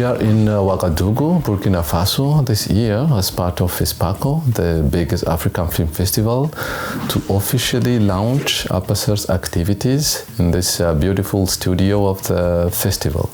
We are in Ouagadougou, Burkina Faso this year as part of FESPACO, the biggest African film festival, to officially launch APACER's activities in this beautiful studio of the festival.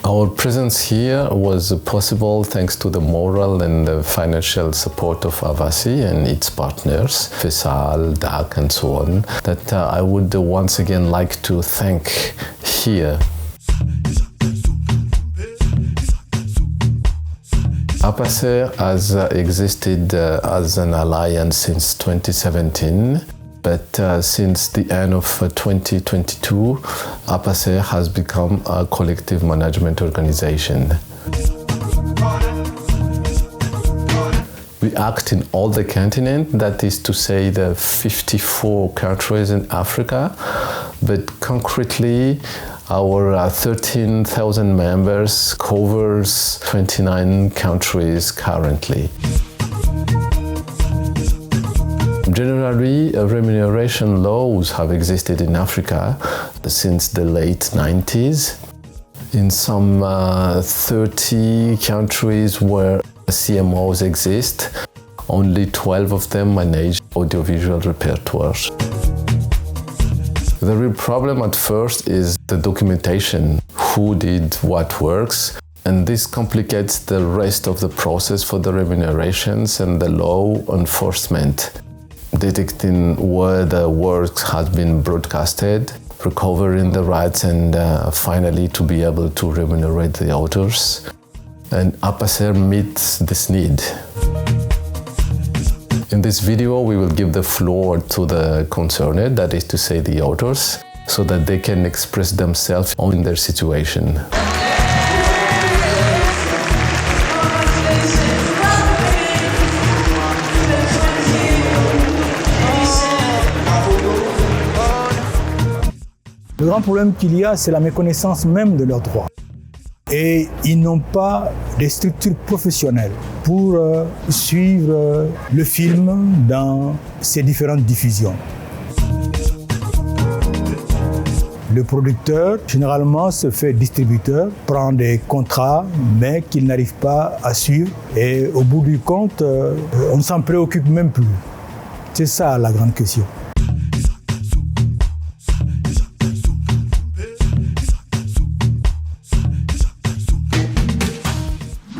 Our presence here was possible thanks to the moral and the financial support of Avasi and its partners, FESAL, DAC, and so on, that I would once again like to thank here. APACER has existed as an alliance since 2017. But since the end of 2022, APACER has become a collective management organization. We act in all the continent, that is to say the 54 countries in Africa, but concretely our 13,000 members covers 29 countries currently. Generally, remuneration laws have existed in Africa since the late 90s. In some 30 countries where CMOs exist, only 12 of them manage audiovisual repertoires. The real problem at first is the documentation, who did what works, and this complicates the rest of the process for the remunerations and the law enforcement. Detecting where the work has been broadcasted, recovering the rights, and finally to be able to remunerate the authors. And APACER meets this need. In this video, we will give the floor to the concerned, that is to say the authors, so that they can express themselves on their situation. Le grand problème qu'il y a, c'est la méconnaissance même de leurs droits. Et ils n'ont pas de structures professionnelles pour suivre le film dans ses différentes diffusions. Le producteur, généralement, se fait distributeur, prend des contrats, mais qu'il n'arrive pas à suivre. Et au bout du compte, on ne s'en préoccupe même plus. C'est ça la grande question.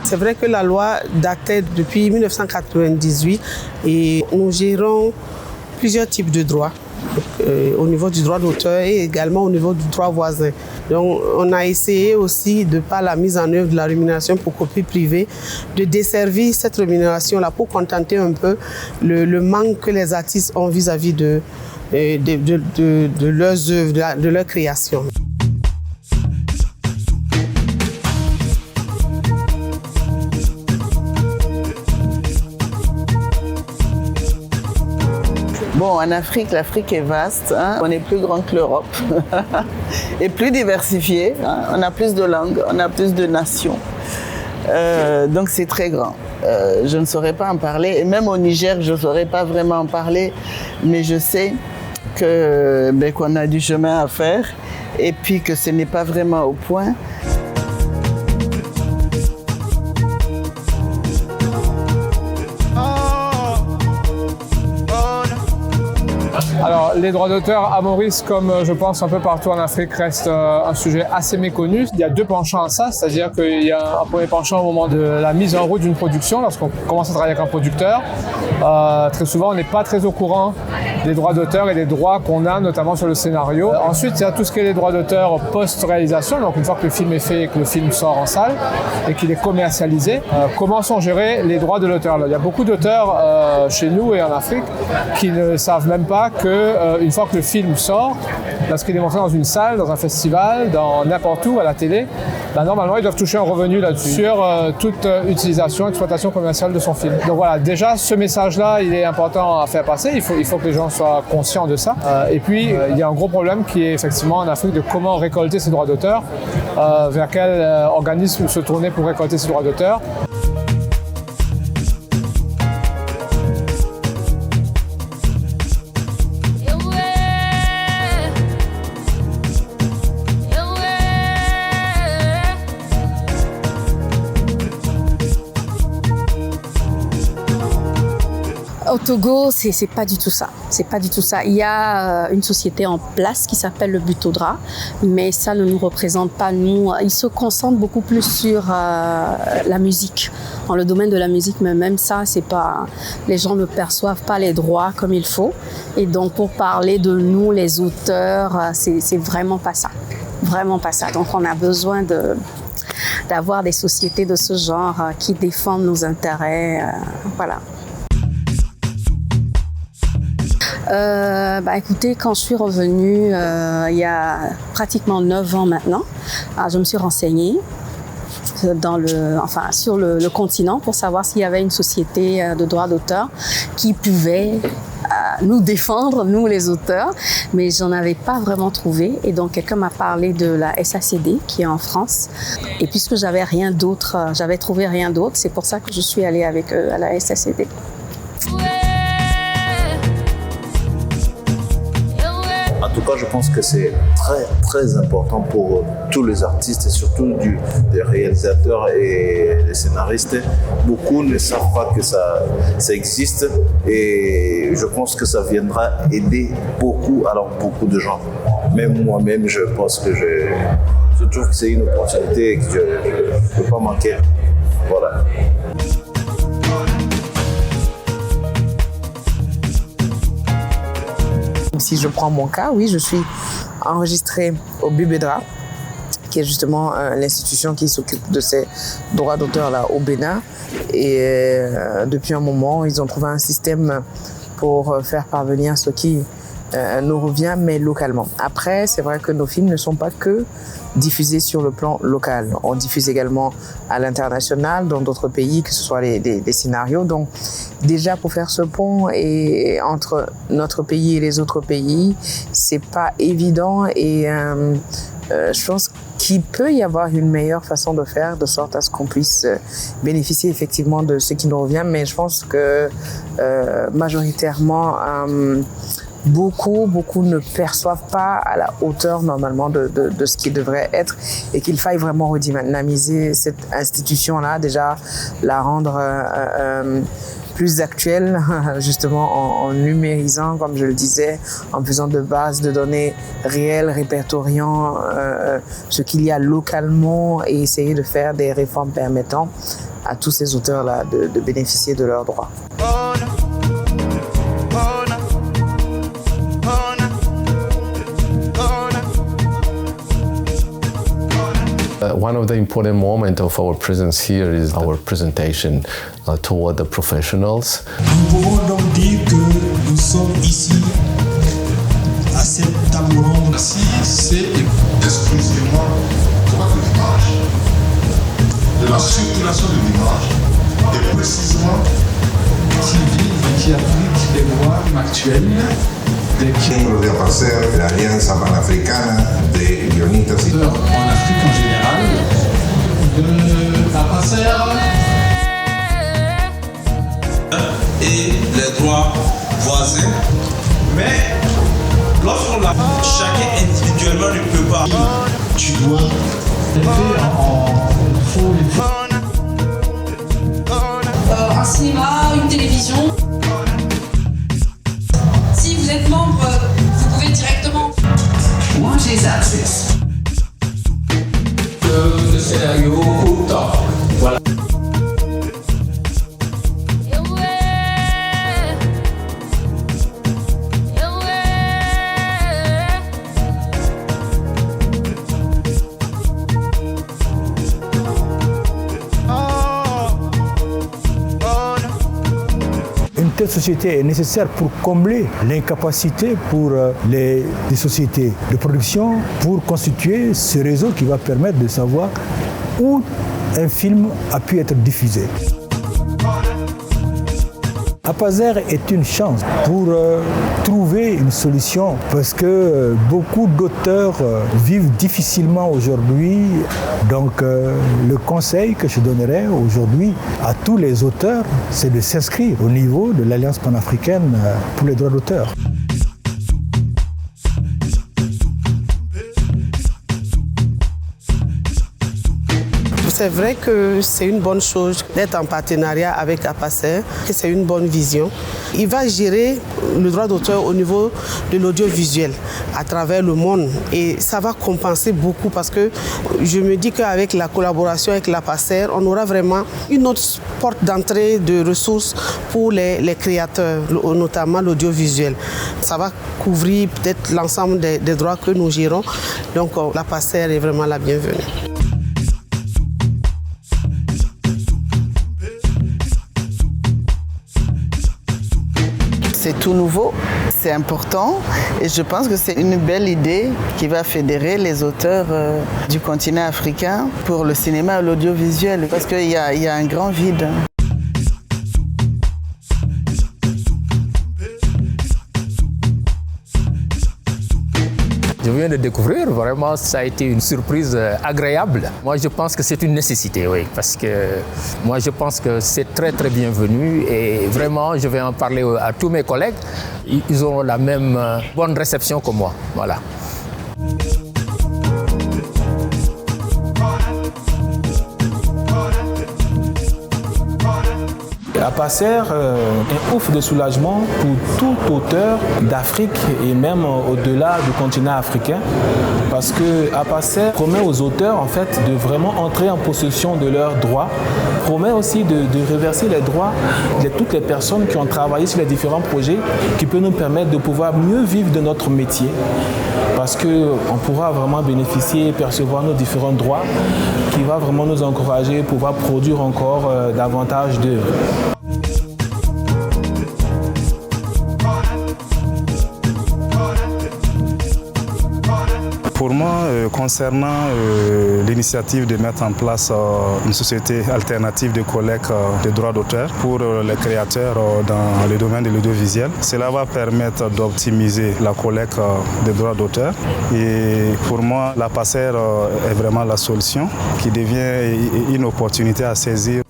C'est vrai que la loi datait depuis 1998 et nous gérons plusieurs types de droits au niveau du droit d'auteur et également au niveau du droit voisin. Donc on a essayé aussi, de par la mise en œuvre de la rémunération pour copie privée, de desservir cette rémunération-là pour contenter un peu le manque que les artistes ont vis-à-vis de leurs œuvres, de leur création. Bon, en Afrique, l'Afrique est vaste, hein? On est plus grand que l'Europe et plus diversifié, hein? On a plus de langues, on a plus de nations, donc c'est très grand. Je ne saurais pas en parler, et même au Niger, je ne saurais pas vraiment en parler, mais je sais qu'on a du chemin à faire et puis que ce n'est pas vraiment au point. Alors, les droits d'auteur à Maurice, comme je pense un peu partout en Afrique, restent un sujet assez méconnu. Il y a deux penchants à ça, c'est-à-dire qu'il y a un premier penchant au moment de la mise en route d'une production, lorsqu'on commence à travailler avec un producteur. Très souvent, on n'est pas très au courant des droits d'auteur et des droits qu'on a, notamment sur le scénario. Ensuite, il y a tout ce qui est les droits d'auteur post-réalisation, donc une fois que le film est fait et que le film sort en salle et qu'il est commercialisé, comment sont gérés les droits de l'auteur. Il y a beaucoup d'auteurs chez nous et en Afrique qui ne savent même pas qu'une fois que le film sort, lorsqu'il est montré dans une salle, dans un festival, dans n'importe où, à la télé, normalement ils doivent toucher un revenu là-dessus sur toute utilisation, exploitation commerciale de son film. Donc voilà, déjà ce message-là, il est important à faire passer, il faut que les gens soient conscients de ça. Et puis il y a un gros problème qui est effectivement en Afrique de comment récolter ces droits d'auteur, vers quel organisme se tourner pour récolter ces droits d'auteur. Au Togo, c'est pas du tout ça. C'est pas du tout ça. Il y a une société en place qui s'appelle le Butodra, mais ça ne nous représente pas nous. Ils se concentrent beaucoup plus sur la musique, dans le domaine de la musique, mais même ça, c'est pas. Les gens ne perçoivent pas les droits comme il faut. Et donc, pour parler de nous, les auteurs, c'est vraiment pas ça. Vraiment pas ça. Donc, on a besoin d'avoir des sociétés de ce genre qui défendent nos intérêts. Voilà. Écoutez, quand je suis revenue il y a pratiquement 9 ans maintenant, je me suis renseignée sur le continent pour savoir s'il y avait une société de droits d'auteur qui pouvait nous défendre, nous les auteurs, mais j'en avais pas vraiment trouvé. Et donc quelqu'un m'a parlé de la SACD qui est en France. Et puisque j'avais trouvé rien d'autre, c'est pour ça que je suis allée avec eux à la SACD. En tout cas, je pense que c'est très, très important pour tous les artistes et surtout des réalisateurs et des scénaristes. Beaucoup ne savent pas que ça existe et je pense que ça viendra aider beaucoup de gens. Même moi-même, je pense que je trouve que c'est une opportunité et que je ne peux pas manquer. Voilà. Si je prends mon cas, oui, je suis enregistrée au Bubedra, qui est justement l'institution qui s'occupe de ces droits d'auteur-là au Bénin. Et depuis un moment, ils ont trouvé un système pour faire parvenir ce qui nous revient, mais localement. Après, c'est vrai que nos films ne sont pas que diffusés sur le plan local. On diffuse également à l'international, dans d'autres pays, que ce soit des scénarios. Donc, déjà, pour faire ce pont entre notre pays et les autres pays, c'est pas évident et je pense qu'il peut y avoir une meilleure façon de faire, de sorte à ce qu'on puisse bénéficier effectivement de ce qui nous revient. Mais je pense que majoritairement, beaucoup ne perçoivent pas à la hauteur normalement de ce qui devrait être et qu'il faille vraiment redynamiser cette institution-là, déjà la rendre plus actuelle, justement en numérisant, comme je le disais, en faisant de bases de données réelles, répertoriant ce qu'il y a localement et essayer de faire des réformes permettant à tous ces auteurs-là de bénéficier de leurs droits. One of the important moments of our presence here is our presentation toward the professionals. Nous pouvons donc dire que nous sommes ici à cette table ronde. Ici, c'est exclusivement droit de l'image, de la circulation de l'image et précisément qui vivent, qui appliquent les lois actuelles. miembro de APACER, de la Alianza Panafricana de Guionistas y en Afrique en général, de APACER et les droits voisins. Mais lorsqu'on l'a, chacun individuellement ne peut pas. Tu dois un cinéma, une télévision. Si vous êtes membre, vous pouvez directement. Watches Access. Le scénario autant. Voilà. Cette société est nécessaire pour combler l'incapacité pour des sociétés de production pour constituer ce réseau qui va permettre de savoir où un film a pu être diffusé. Apazer est une chance pour trouver une solution parce que beaucoup d'auteurs vivent difficilement aujourd'hui. Donc le conseil que je donnerais aujourd'hui à tous les auteurs, c'est de s'inscrire au niveau de l'Alliance panafricaine pour les droits d'auteur. C'est vrai que c'est une bonne chose d'être en partenariat avec Apacer, que c'est une bonne vision. Il va gérer le droit d'auteur au niveau de l'audiovisuel à travers le monde et ça va compenser beaucoup parce que je me dis qu'avec la collaboration avec l'Apacer, on aura vraiment une autre porte d'entrée de ressources pour les créateurs, notamment l'audiovisuel. Ça va couvrir peut-être l'ensemble des droits que nous gérons, donc l'Apacer est vraiment la bienvenue. C'est tout nouveau, c'est important et je pense que c'est une belle idée qui va fédérer les auteurs du continent africain pour le cinéma et l'audiovisuel parce qu'il y a un grand vide. Je viens de découvrir, vraiment ça a été une surprise agréable. Moi je pense que c'est une nécessité, oui, parce que moi je pense que c'est très très bienvenu et vraiment je vais en parler à tous mes collègues. Ils auront la même bonne réception que moi, voilà. Apacer est un ouf de soulagement pour tout auteur d'Afrique et même au-delà du continent africain parce que Apacer promet aux auteurs en fait de vraiment entrer en possession de leurs droits, promet aussi de reverser les droits de toutes les personnes qui ont travaillé sur les différents projets qui peut nous permettre de pouvoir mieux vivre de notre métier parce qu'on pourra vraiment bénéficier et percevoir nos différents droits qui va vraiment nous encourager à pouvoir produire encore davantage d'œuvres. Pour moi, concernant l'initiative de mettre en place une société alternative de collecte des droits d'auteur pour les créateurs dans le domaine de l'audiovisuel, cela va permettre d'optimiser la collecte des droits d'auteur. Et pour moi, l'Apacer est vraiment la solution qui devient une opportunité à saisir.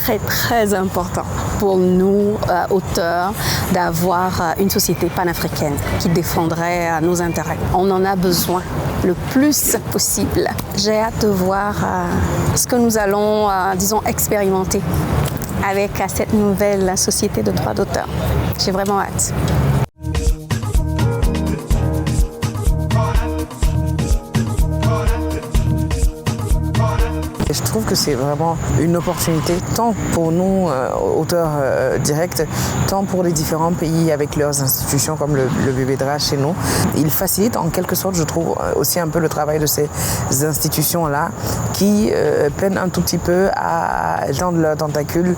C'est très important pour nous, auteurs, d'avoir une société panafricaine qui défendrait nos intérêts. On en a besoin le plus possible. J'ai hâte de voir ce que nous allons, disons, expérimenter avec cette nouvelle société de droits d'auteur. J'ai vraiment hâte. Je trouve que c'est vraiment une opportunité tant pour nous, auteurs directs, tant pour les différents pays avec leurs institutions comme le BBDRA chez nous. Il facilite en quelque sorte, je trouve, aussi un peu le travail de ces institutions-là qui peinent un tout petit peu à étendre leurs tentacules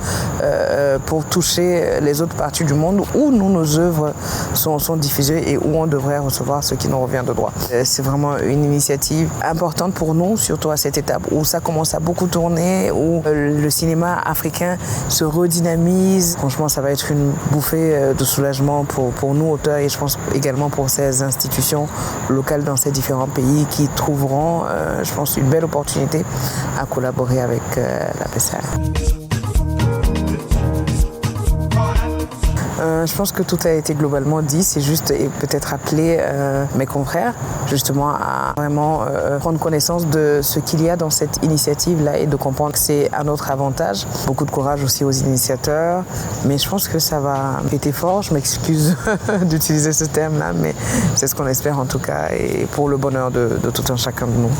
pour toucher les autres parties du monde où nos œuvres sont diffusées et où on devrait recevoir ce qui nous revient de droit. C'est vraiment une initiative importante pour nous, surtout à cette étape où ça commence à beaucoup tourner, où le cinéma africain se redynamise. Franchement, ça va être une bouffée de soulagement pour nous, auteurs, et je pense également pour ces institutions locales dans ces différents pays qui trouveront, je pense, une belle opportunité à collaborer avec l'Apacer. Je pense que tout a été globalement dit, c'est juste et peut-être appeler mes confrères justement à vraiment prendre connaissance de ce qu'il y a dans cette initiative-là et de comprendre que c'est à notre avantage. Beaucoup de courage aussi aux initiateurs, mais je pense que ça va péter fort. Je m'excuse d'utiliser ce terme-là, mais c'est ce qu'on espère en tout cas et pour le bonheur de tout un chacun de nous.